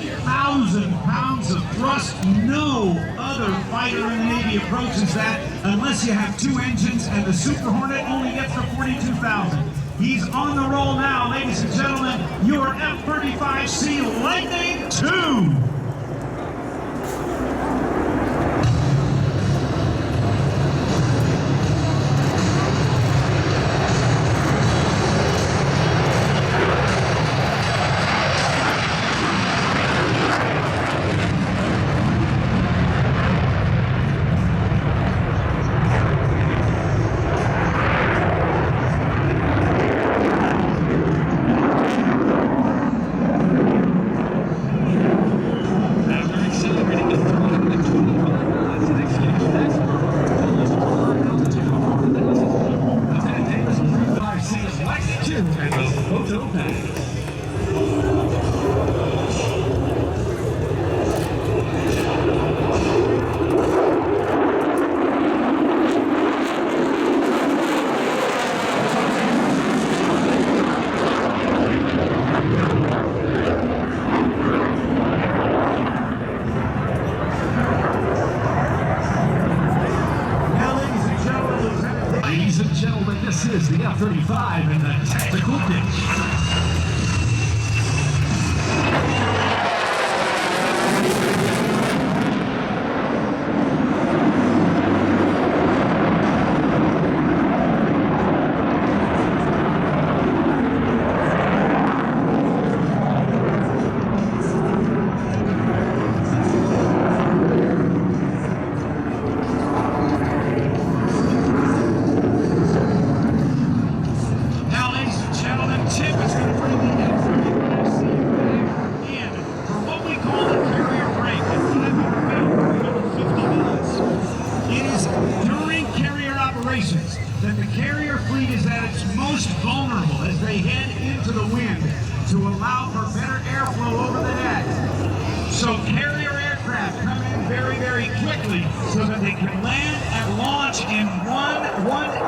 1,000 pounds of thrust. No other fighter in the Navy approaches that unless you have two engines, and the Super Hornet only gets to 42,000. He's on the roll now, ladies and gentlemen. Your F-35C Lightning II. This is the F-35 in the tactical pitch. That the carrier fleet is at its most vulnerable as they head into the wind to allow for better airflow over the net. So carrier aircraft come in very, very quickly so that they can land and launch in one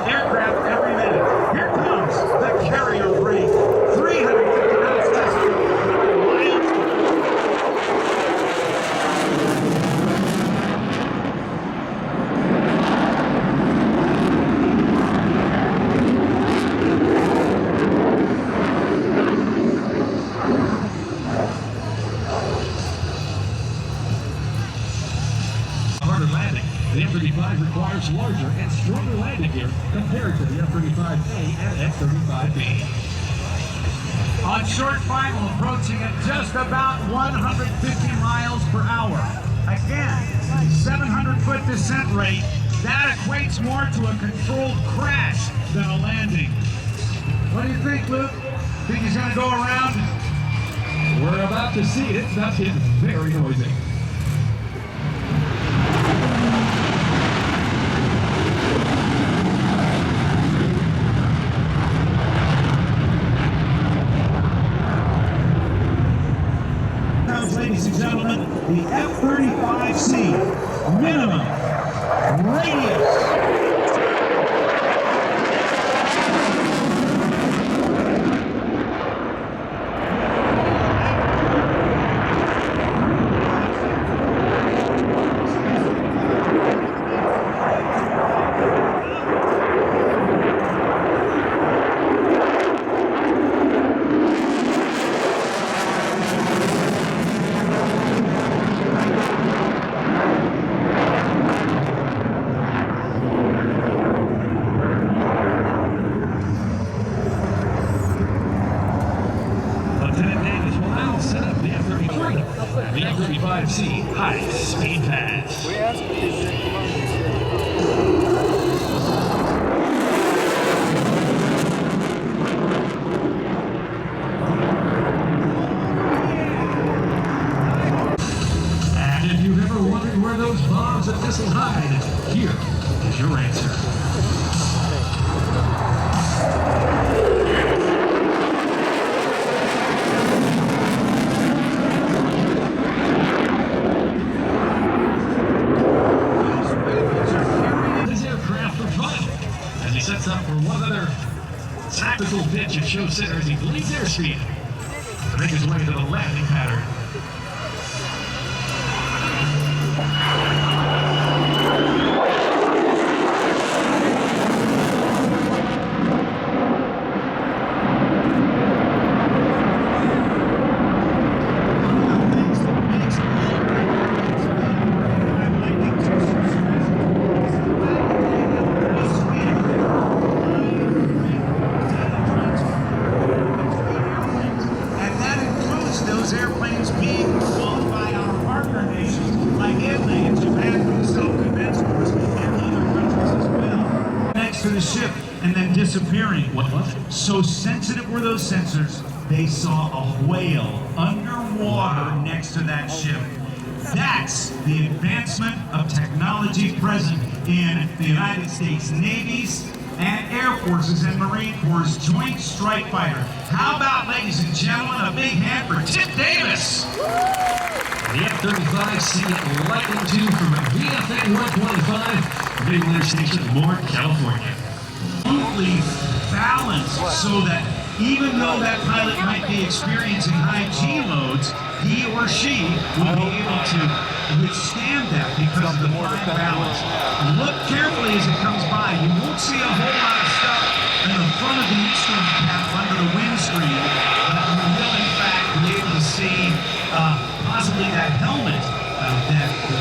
aircraft every minute. Here comes the carrier freight. 350 knots test. The F-35 requires larger and stronger landing gear compared to the F-35A and F-35B. On short final, approaching at just about 150 miles per hour. Again, 700-foot descent rate. That equates more to a controlled crash than a landing. What do you think, Luke? Think he's going to go around? We're about to see it. That's getting very noisy. Ladies and gentlemen, the F-35C minimum radius. The F-35C high-speed pass. And if you've ever wondered where those bombs and missiles hide, here is your answer. Sets up for one other tactical pitch. pitch and show center as he bleeds airspeed to make his way to the landing pattern. missions being flown by our partner nations like Italy and Japan for the self-defense force and other countries as well. Next to the ship and then disappearing. What was it? So sensitive were those sensors, they saw a whale underwater next to that ship. That's the advancement of technology present in the United States Navy's and Air Forces and Marine Corps' Joint Strike Fighter. How about, ladies and gentlemen, a big hand for Tip Davis? The F-35C Lightning II from VFA 125, Naval Air Station Lemoore, California. Absolutely balanced so that even though that pilot might be experiencing high G loads, he or she will be able to withstand that because of the fine balance. Look carefully as it comes by. You won't see a whole lot of stuff in the front of the instrument cap under the windscreen, but you will in fact be able to see possibly that helmet that the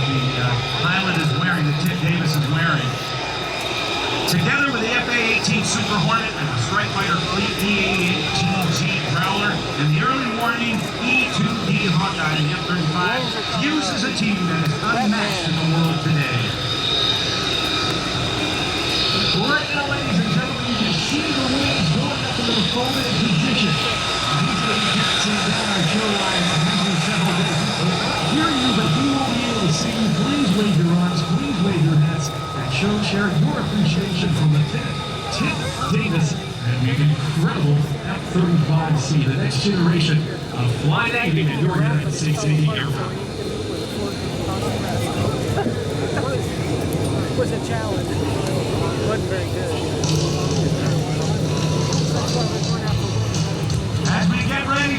pilot is wearing, that Tip Davis is wearing. Together with the FA-18 Super Hornet and the Strike Fighter Fleet E-18G Prowler and the early warning E-2D Hawkeye and the F-35 uses a team that is unmatched in the world today. Right now, ladies and gentlemen, you can see the wings going up into the folded position. These are the captains down our show line using several days. We can't hear you, but we will be able to see you. Please wave your arms, please wave your hands, and share your appreciation from the Tip Davis and the incredible F-35C, the next generation of flying Navy in your United States Navy aircraft. It was a challenge. It wasn't very good.